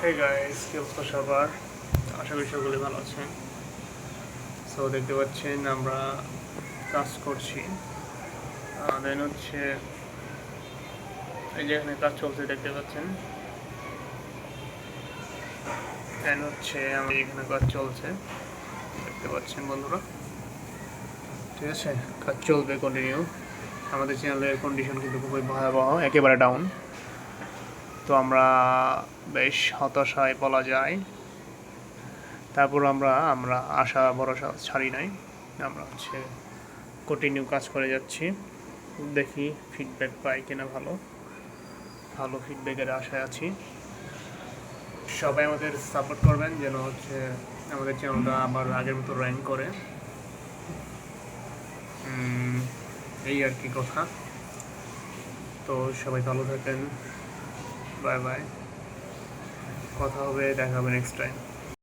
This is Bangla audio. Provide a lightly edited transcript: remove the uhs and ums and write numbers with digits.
হে গাইস, কি অবস্থা সবার? আশা করি সকলে ভালো আছেন। সো দেখতে পাচ্ছেন আমরা কাজ করছি। দেন হচ্ছে এই যে এখানে কাজ চলছে দেখতে পাচ্ছেন। দেন হচ্ছে আমাদের এখানে কাজ চলছে দেখতে পাচ্ছেন বন্ধুরা। ঠিক আছে, কাজ চলবে কন্টিনিউ। আমাদের চ্যানেলের কন্ডিশন কিন্তু খুবই ভয়াবহ, একেবারে ডাউন। তো আমরা বেশ হতাশায় বলা যায়। তারপর আমরা আশা ভরসা ছাড়ি নাই। আমরা হচ্ছে কন্টিনিউ কাজ করে যাচ্ছি। দেখি ফিডব্যাক পাই কিনা। ভালো ফিডব্যাকের আশায় আছি। সবাই আমাদের সাপোর্ট করবেন যেন হচ্ছে আমাদের চ্যানেলটা আবার আগের মতো র্যাঙ্ক করে। এই আর কি কথা। তো সবাই ভালো থাকেন। Bye bye. কথা হবে, দেখা হবে নেক্সট টাইম।